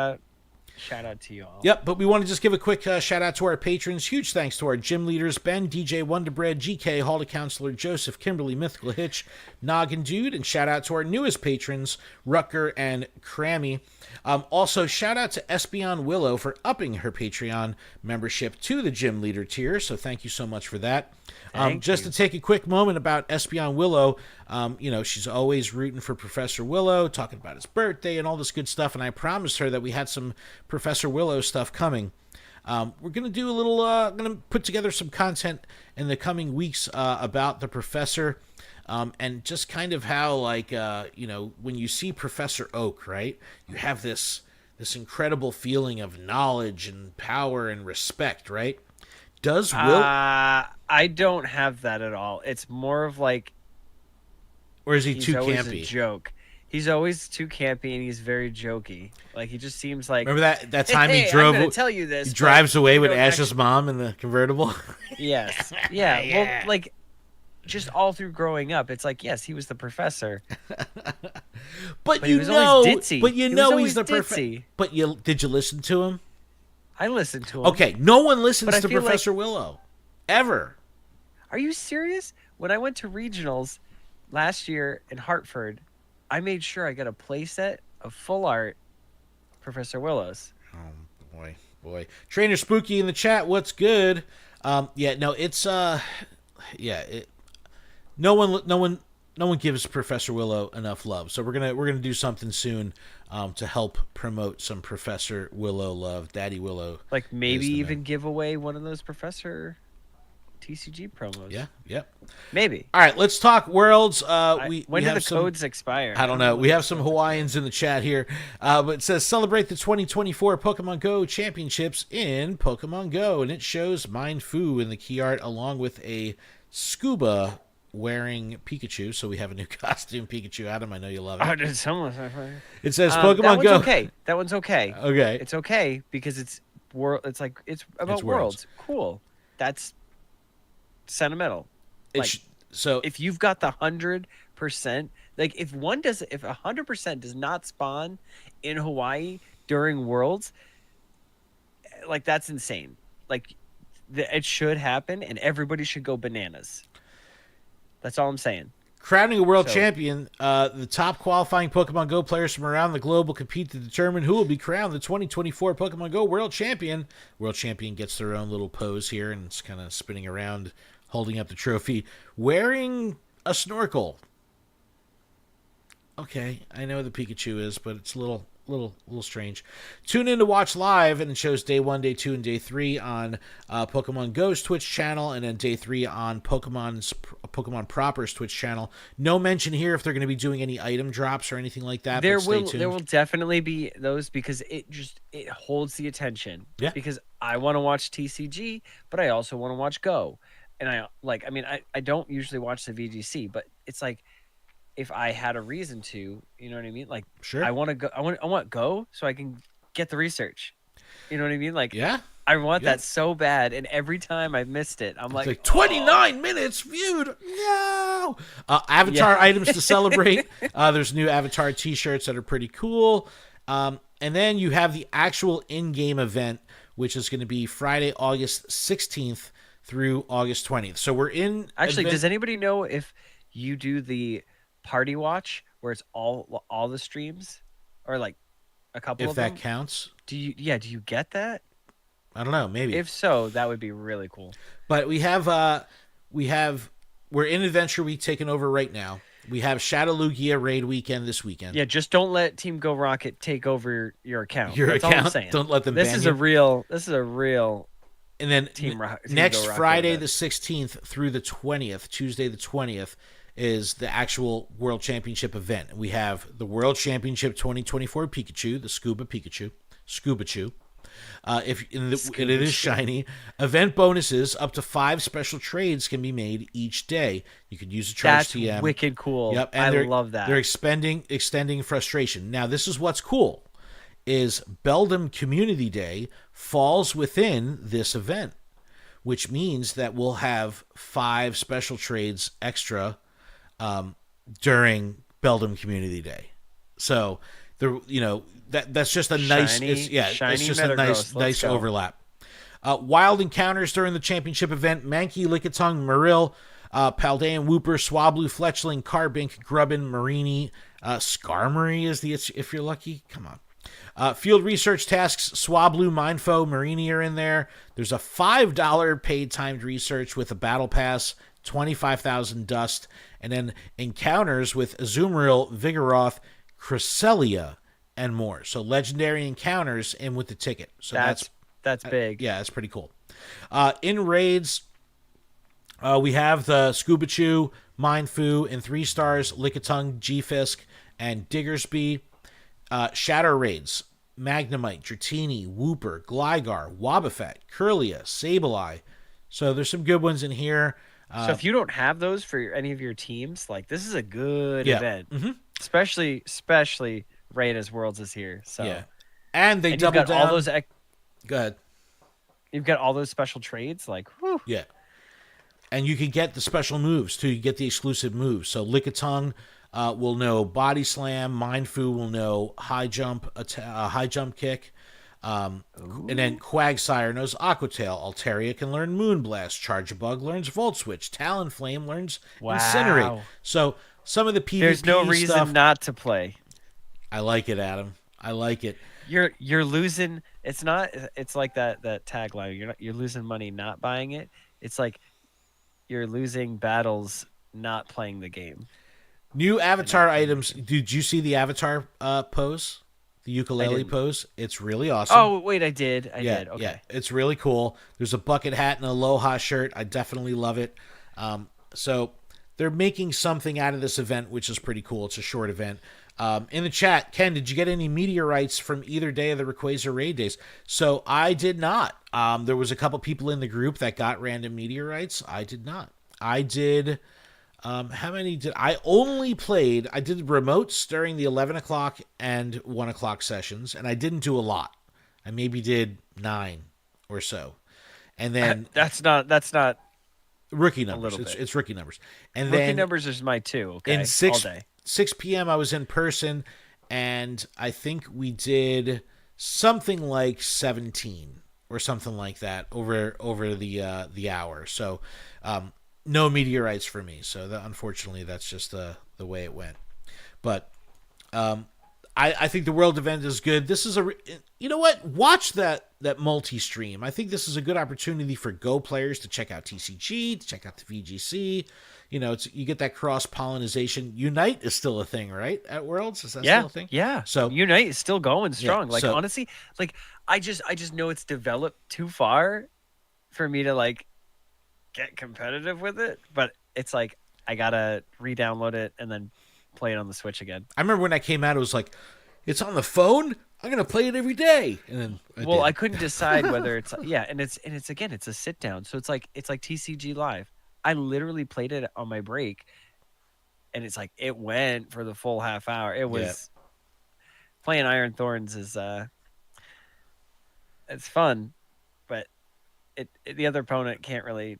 out to you all. Yep, but we want to just give a quick shout out to our patrons. Huge thanks to our gym leaders, Ben, DJ Wonderbread, GK, Hall to Counselor, Joseph, Kimberly, Mythical Hitch, Noggin Dude, and shout out to our newest patrons, Rucker and Crammy. Also, shout out to Espeon Willow for upping her Patreon membership to the gym leader tier, so thank you so much for that. Just to take a quick moment about Espeon Willow, she's always rooting for Professor Willow, talking about his birthday and all this good stuff, and I promised her that we had some Professor Willow stuff coming. We're going to do a little, going to put together some content in the coming weeks about the Professor, and just kind of how, when you see Professor Oak, right, you have this incredible feeling of knowledge and power and respect, right? Does Will? I don't have that at all. It's more of like, or is he too always campy? A joke. He's always too campy, and he's very jokey. Like, he just seems like. Remember that time he drove? I'm gonna tell you this. He drives away with Ash's mom in the convertible. Yes. Yeah. Yeah. Well, like, just all through growing up, it's like, yes, he was the professor. but he was always ditzy. But he's the professor. But did you listen to him? I listened to him. Okay, no one listens to Professor Willow ever. Are you serious? When I went to regionals last year in Hartford, I made sure I got a playset of full art Professor Willow's. Oh boy. Trainer Spooky in the chat, what's good? No one gives Professor Willow enough love. So we're gonna do something soon to help promote some Professor Willow love. Daddy Willow. Like maybe even give away one of those Professor TCG promos. Yeah, yep. Maybe. All right, let's talk Worlds. When do the codes expire? I don't know. We have some Hawaiians in the chat here. But it says, celebrate the 2024 Pokemon Go Championships in Pokemon Go. And it shows Mind Fu in the key art along with a scuba wearing Pikachu. So we have a new costume, Pikachu. Adam, I know you love it. Oh, did someone? It says Pokemon Go. Okay. That one's okay. Okay. It's okay because it's about worlds. Cool. That's sentimental. So if you've got the 100%, like if 100% does not spawn in Hawaii during Worlds, like that's insane. Like it should happen, and everybody should go bananas. That's all I'm saying. Crowning a world champion, the top qualifying Pokemon Go players from around the globe will compete to determine who will be crowned the 2024 Pokemon Go World Champion. World Champion gets their own little pose here, and it's kind of spinning around, holding up the trophy, wearing a snorkel. Okay, I know the Pikachu is, but it's a little strange. Tune in to watch live, and it shows day 1, day 2, and day 3 on Pokemon Go's Twitch channel, and then day 3 on Pokemon Proper's Twitch channel. No mention here if they're going to be doing any item drops or anything like that. There will definitely be those because it holds the attention. Yeah. Because I want to watch TCG, but I also want to watch Go. And I don't usually watch the VGC, but it's like if I had a reason to, you know what I mean? Like, sure. I want to go. I want Go so I can get the research. You know what I mean? Like, yeah, I want that so bad. And every time I missed it, I'm like 29 minutes viewed. No. Avatar items to celebrate. There's new Avatar T-shirts that are pretty cool. And then you have the actual in-game event, which is going to be Friday, August 16th. Through August 20th. So we're in. Actually, does anybody know if you do the party watch where it's all the streams or like a couple of them? If that counts. Do you get that? I don't know. Maybe. If so, that would be really cool. But we're in Adventure Week taking over right now. We have Shadow Lugia raid weekend this weekend. Yeah, just don't let Team Go Rocket take over your account. That's account. All I'm saying. Don't let them. This is a real. And then next Friday the 16th through the 20th, Tuesday the 20th, is the actual World Championship event. We have the World Championship 2024 Pikachu, the Scuba Pikachu, Scuba-Chew. It is shiny. Event bonuses, up to 5 special trades can be made each day. You could use a charge TM. That's wicked cool. Yep, and I love that. They're extending frustration. Now, this is what's cool. Is Beldum Community Day falls within this event, which means that we'll have 5 special trades extra during Beldum Community Day. So that's just a nice it's just a nice overlap. Wild encounters during the championship event: Mankey, Lickitung, Marill, Paldean, Wooper, Swablu, Fletchling, Carbink, Grubbin, Marini, Skarmory is the if you're lucky. Come on. Field research tasks: Swablu, Mindfo, Marini are in there. There's a $5 paid timed research with a battle pass, 25,000 dust, and then encounters with Azumarill, Vigoroth, Cresselia, and more. So legendary encounters in with the ticket. So that's big. Yeah, that's pretty cool. In raids, we have the Scuba-Chew, Mindfu, and 3 stars, Lickitung, G-Fisk, and Diggersby. Shadow raids: Magnemite, Dratini, Wooper, Gligar, Wobbuffet, Kirlia, Sableye, So there's some good ones in here. So if you don't have those for any of your teams, like this is a good event, especially right as Worlds is here. So and they double down. All those. Go ahead. You've got all those special trades, like whew. Yeah. And you can get the special moves too. You get the exclusive moves. So Lickitung will know Body Slam. Mindfu will know High Jump, High Jump Kick. And then Quagsire knows Aqua Tail. Altaria can learn Moonblast. Charjabug learns Volt Switch. Talonflame learns Incinerate. So some of the PvP there's no reason stuff, not to play. I like it, Adam. I like it. You're losing. It's not. It's like that tagline. You're losing money not buying it. It's like you're losing battles not playing the game. New avatar items. Did you see the avatar pose? The ukulele pose. It's really awesome. Oh, wait, I did. I did. Okay. Yeah, it's really cool. There's a bucket hat and an Aloha shirt. I definitely love it. So they're making something out of this event, which is pretty cool. It's a short event. In the chat, Ken, did you get any meteorites from either day of the Rayquaza raid days? So I did not. There was a couple people in the group that got random meteorites. I did not. I did... how many did I only played? I did remotes during the 11 o'clock and 1 o'clock sessions, and I didn't do a lot. I maybe did 9 or so, and then that's not rookie numbers. It's rookie numbers, and rookie then numbers is my 2. Okay, in 6 p.m. I was in person, and I think we did something like 17 or something like that over the hour. So. No meteorites for me, so unfortunately that's just the way it went. But I think the World event is good. This is you know what? Watch that multi-stream. I think this is a good opportunity for Go players to check out TCG, to check out the VGC. You know, you get that cross-pollination. Unite is still a thing, right? At Worlds? Is that still a thing? Yeah. So Unite is still going strong. Like, honestly, like I just know it's developed too far for me to like get competitive with it, but it's like I gotta re-download it and then play it on the Switch again. I remember when I came out, it was like, it's on the phone? I'm gonna play it every day. And then I couldn't decide whether it's and it's again, it's a sit down. So it's like TCG Live. I literally played it on my break, and it's like it went for the full half hour. It was playing Iron Thorns is it's fun, but the other opponent can't really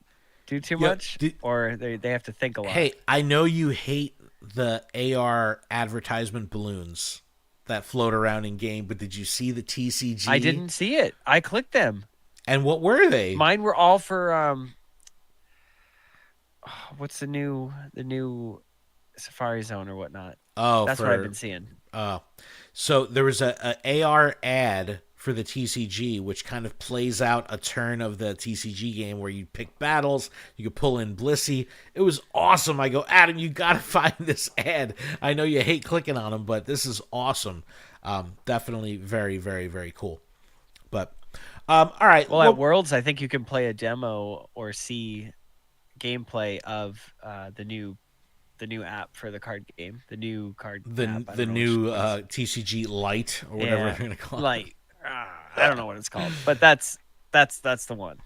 do too much, or they have to think a lot. Hey, I know you hate the AR advertisement balloons that float around in game, but did you see the TCG? I didn't see it. I clicked them. And what were they? Mine were all for what's the new Safari Zone or whatnot. Oh, that's what I've been seeing. So there was a AR ad for the TCG, which kind of plays out a turn of the TCG game where you pick battles, you could pull in Blissey. It was awesome. I go, Adam, you got to find this ad. I know you hate clicking on them, but this is awesome. Definitely very, very, very cool. But, all right. Well, at Worlds, I think you can play a demo or see gameplay of the new app for the card game, the new card app. The new TCG Lite or whatever you're going to call it. Lite. I don't know what it's called, but that's the one.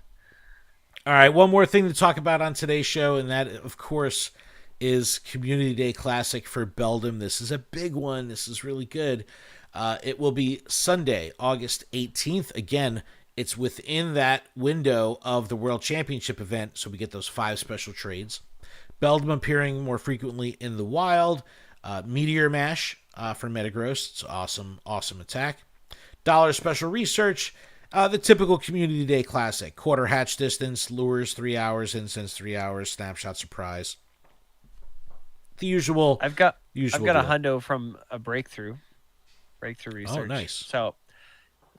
All right, one more thing to talk about on today's show, and that, of course, is Community Day Classic for Beldum. This is a big one. This is really good. It will be Sunday, August 18th. Again, it's within that window of the World Championship event, so we get those 5 special trades. Beldum appearing more frequently in the wild. Meteor Mash for Metagross. It's awesome attack. $1 special research. The typical Community Day Classic. Quarter hatch distance, lures 3 hours, incense 3 hours, snapshot surprise. The usual. I've got a deal. hundo from a breakthrough research. Oh, nice. So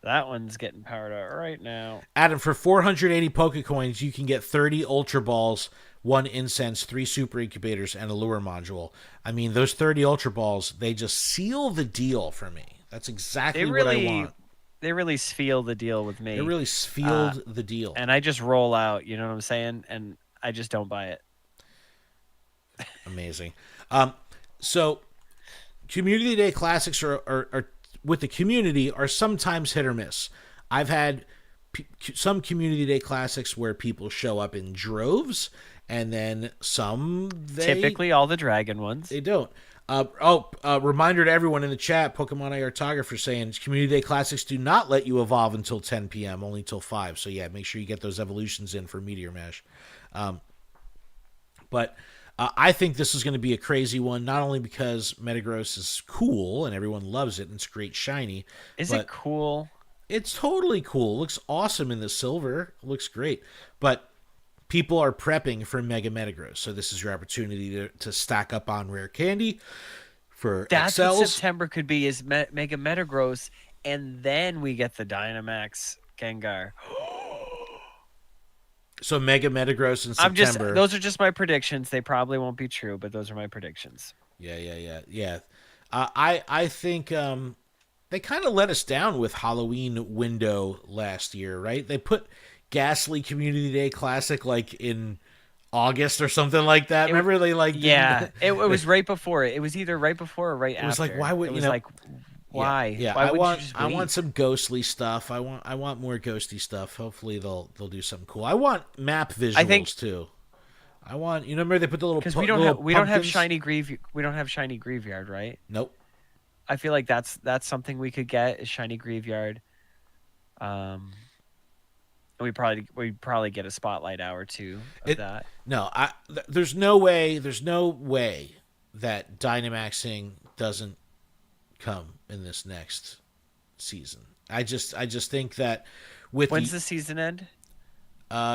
that one's getting powered up right now. Adam, for 480 Pokecoins, you can get 30 Ultra Balls, 1 incense, 3 super incubators, and a lure module. I mean, those 30 Ultra Balls, they just seal the deal for me. That's exactly what I want. They really seal the deal with me. They really sealed the deal. And I just roll out, you know what I'm saying? And I just don't buy it. Amazing. So Community Day Classics are with the community are sometimes hit or miss. I've had some community day classics where people show up in droves, and then some typically all the dragon ones. They don't. Reminder to everyone in the chat, Pokemon Artographer saying community day classics do not let you evolve until 10 p.m., only till 5. So yeah, make sure you get those evolutions in for Meteor Mash. But I think this is going to be a crazy one, not only because Metagross is cool and everyone loves it and it's great shiny. Is it cool? It's totally cool. It looks awesome in the silver. It looks great. But people are prepping for Mega Metagross, so this is your opportunity to stack up on rare candy for That's XLs. what September could be, is Mega Metagross, and then we get the Dynamax Gengar. So Mega Metagross in September. Those are just my predictions. They probably won't be true, but those are my predictions. Yeah. I think they kind of let us down with Halloween window last year, right? They put Ghastly Community Day Classic like in August or something like that. Remember they like it was right before it. It was either right before or right after. It was like, why would why? Yeah. Why I want some ghostly stuff. I want more ghosty stuff. Hopefully they'll do something cool. I want map visuals too. I want remember they put the little because we don't have shiny graveyard, right? Nope. I feel like that's something we could get, is shiny graveyard. We probably get a spotlight hour too of that. No, there's no way that Dynamaxing doesn't come in this next season. I just think that when's the season end?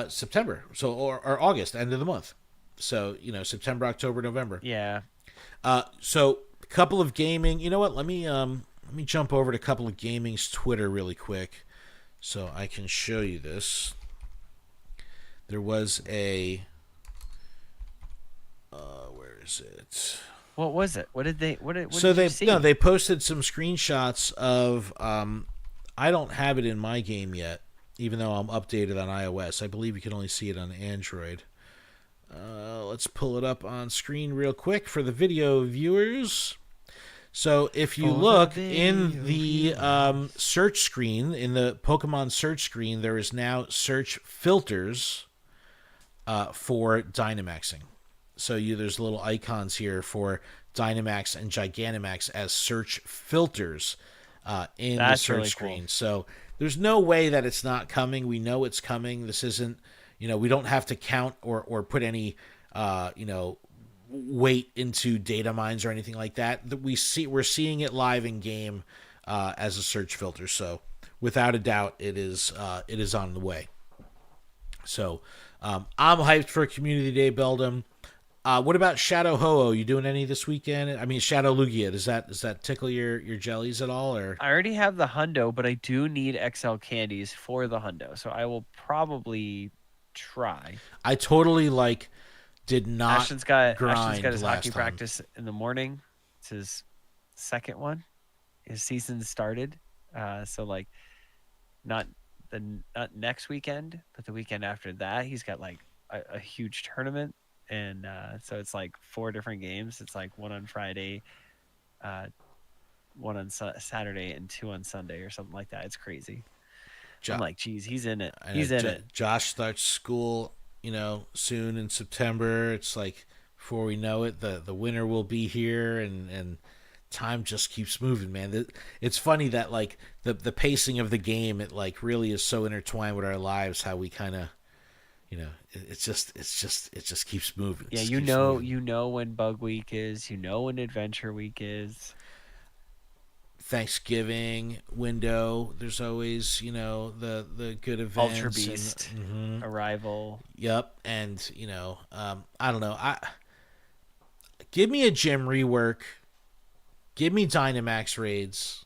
September. So or August, end of the month. So, September, October, November. Yeah. So a couple of gaming, you know what? Let me jump over to a couple of gaming's Twitter really quick so I can show you this. There was a where is it? What was it? What did they see? They posted some screenshots of I don't have it in my game yet, even though I'm updated on iOS. I believe you can only see it on Android. Let's pull it up on screen real quick for the video viewers. So if you look in the search screen, in the Pokemon search screen, there is now search filters for Dynamaxing. So there's little icons here for Dynamax and Gigantamax as search filters in the search really screen. Cool. So there's no way that it's not coming. We know it's coming. This isn't, we don't have to count or put any, weight into data mines or anything like that. We're seeing it live in game as a search filter. So without a doubt, it is on the way. So I'm hyped for Community Day Beldum. What about Shadow Ho-Oh? You doing any this weekend? I mean, Shadow Lugia. Does that tickle your jellies at all? Or I already have the hundo, but I do need XL candies for the hundo, so I will probably try. I totally did not. Ashton's got his hockey time. practice in the morning. It's his second one. His season started, so not next weekend, but the weekend after that, he's got a huge tournament. And so it's 4 different games. It's one on Friday, one on Saturday, and 2 on Sunday or something like that. It's crazy. I'm geez, he's in it. He's in it. Josh starts school, soon in September. It's before we know it, the winter will be here, and time just keeps moving, man. It's funny that the pacing of the game, it really is so intertwined with our lives. How we kind of. It just keeps moving. Yeah, when Bug Week is, when Adventure Week is. Thanksgiving window, there's always, the good events. Ultra Beast, Arrival. Yep, and, I don't know. Give me a gym rework. Give me Dynamax raids.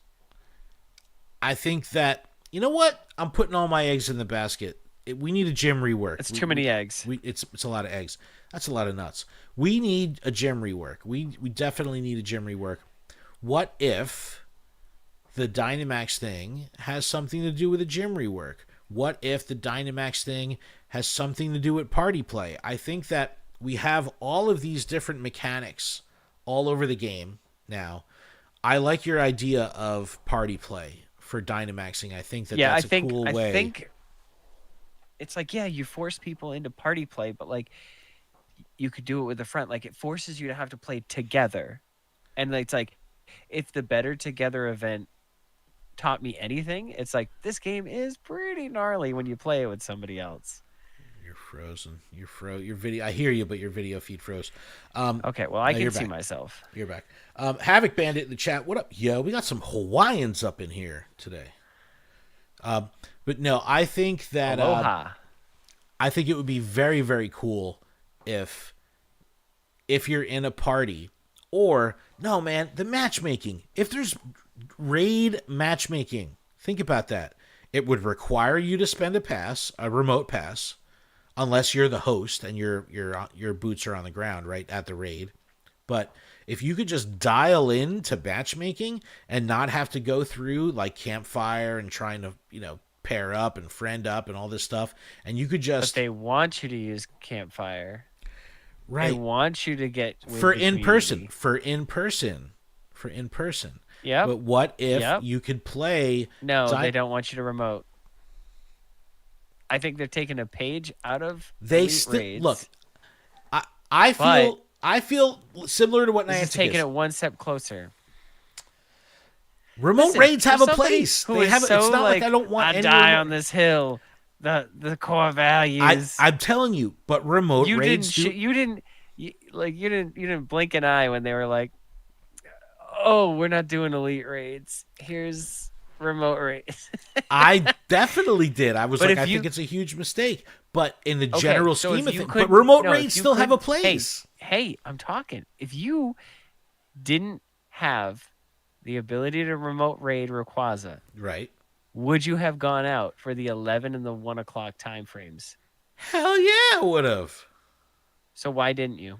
I think that, you know what? I'm putting all my eggs in the basket. We need a gym rework. It's too many eggs. It's a lot of eggs. That's a lot of nuts. We need a gym rework. We definitely need a gym rework. What if the Dynamax thing has something to do with a gym rework? What if the Dynamax thing has something to do with party play? I think that we have all of these different mechanics all over the game now. I like your idea of party play for Dynamaxing. I think that's a cool way. it's like, yeah, you force people into party play, but like you could do it with a friend. Like it forces you to have to play together. And it's like if the Better Together event taught me anything, it's like this game is pretty gnarly when you play it with somebody else. You're frozen. Your video. I hear you, but your video feed froze. Okay, well I can see back. myself. You're back. Havoc Bandit in the chat. What up? Yo, we got some Hawaiians up in here today. But no, I think that Aloha. I think it would be very, very cool if you're in a party, or no, man, the matchmaking. If there's raid matchmaking, think about that. It would require you to spend a remote pass, unless you're the host and your boots are on the ground right at the raid. But if you could just dial in to matchmaking and not have to go through like campfire and trying to, pair up and friend up and all this stuff, and you could just... But they want you to use campfire. Right. They want you to get for in person. Yeah. But what if you could play... No, they don't want you to remote. I think they're taking a page out of raids. Look, I feel similar to what Niantic is. Taking it one step closer. Remote raids have a place. They have. So it's not like I don't want. I die on this hill. The core values. I'm telling you, but remote raids. You didn't blink an eye when they were like, "Oh, we're not doing elite raids. Here's remote raids." I definitely did. I was I think it's a huge mistake. But in the general scheme of things, but remote raids still have a place. Hey, I'm talking. If you didn't have the ability to remote raid Rayquaza, right? Would you have gone out for the 11 and the 1 o'clock time frames? Hell yeah, I would have. So why didn't you,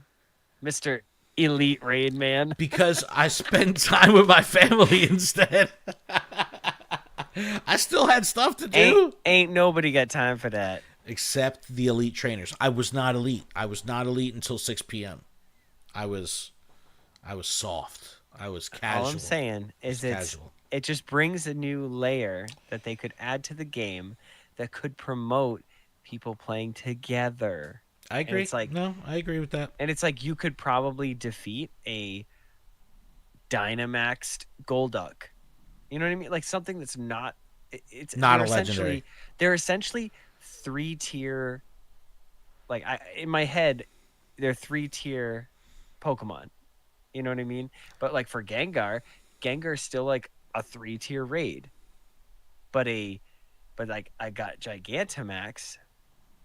Mr. Elite Raid Man? Because I spent time with my family instead. I still had stuff to do. Ain't nobody got time for that. Except the elite trainers. I was not elite. I was not elite until 6 p.m. I was soft. I was casual. All I'm saying is it just brings a new layer that they could add to the game that could promote people playing together. I agree. It's like, no, I agree with that. And it's like you could probably defeat a Dynamaxed Golduck. You know what I mean? Like something that's not... It's not a legendary. They're essentially 3-tier... Like, in my head, they're 3-tier Pokemon. You know what I mean? But like for Gengar's still like a 3-tier raid. But like I got Gigantamax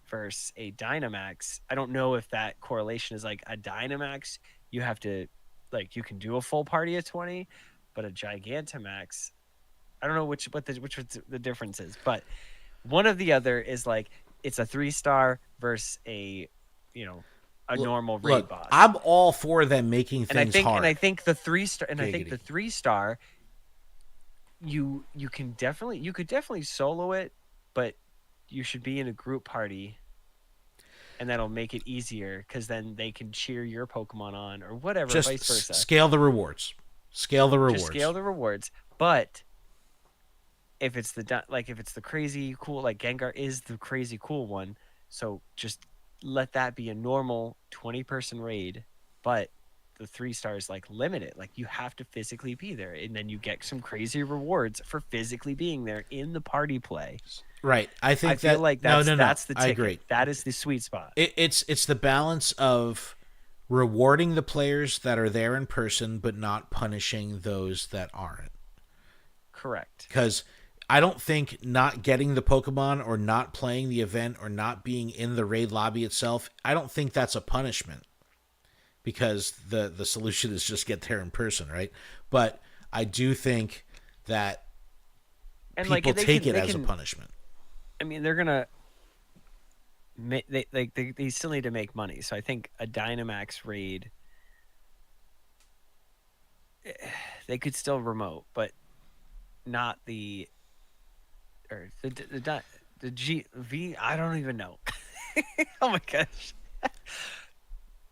versus a Dynamax. I don't know if that correlation is like a Dynamax. You have to like you can do a full party of 20, but a Gigantamax, I don't know which the difference is. But one of the other is like it's a 3-star versus a normal raid boss. I'm all for them making things hard. And I think the 3-star, you could definitely solo it, but you should be in a group party, and that'll make it easier because then they can cheer your Pokemon on or whatever, just vice versa. Scale the rewards. But if it's the crazy cool, like Gengar is the crazy cool one, so just let that be a normal 20-person raid, but the 3-stars like limit it. Like you have to physically be there, and then you get some crazy rewards for physically being there in the party play. Right. I feel like that's the ticket. I agree. That is the sweet spot. It's the balance of rewarding the players that are there in person, but not punishing those that aren't. Correct. Because I don't think not getting the Pokemon or not playing the event or not being in the raid lobby itself, I don't think that's a punishment, because the solution is just get there in person, right? But I do think that people take it as a punishment. I mean, they're gonna they still need to make money, so I think a Dynamax raid they could still remote, but not the GV. I don't even know. Oh my gosh.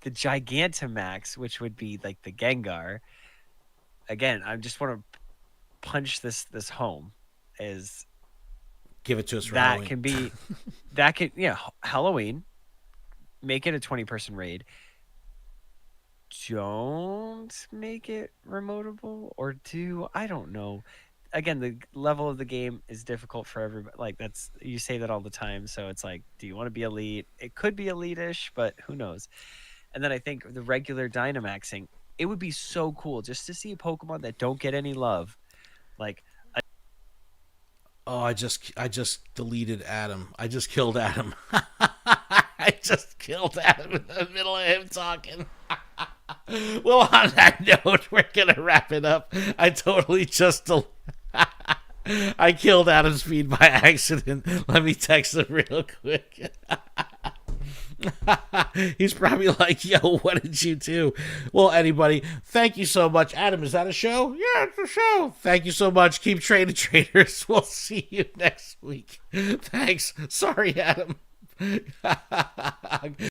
The Gigantamax, which would be like the Gengar. Again, I just want to punch this home. Is Give it to us for that Halloween. can be Halloween. Make it a 20-person raid. Don't make it remotable, or I don't know. Again, the level of the game is difficult for everybody. Like, that's, you say that all the time, so it's like, do you want to be elite? It could be elite-ish, but who knows? And then I think the regular Dynamaxing, it would be so cool just to see a Pokemon that don't get any love. Like, I just deleted Adam. I just killed Adam. I just killed Adam in the middle of him talking. Well, on that note, we're gonna wrap it up. I totally just I killed Adam's feed by accident. Let me text him real quick. He's probably like, yo, what did you do? Well, anybody, thank you so much. Adam, is that a show? Yeah, it's a show. Thank you so much. Keep trading, traders. We'll see you next week. Thanks. Sorry, Adam.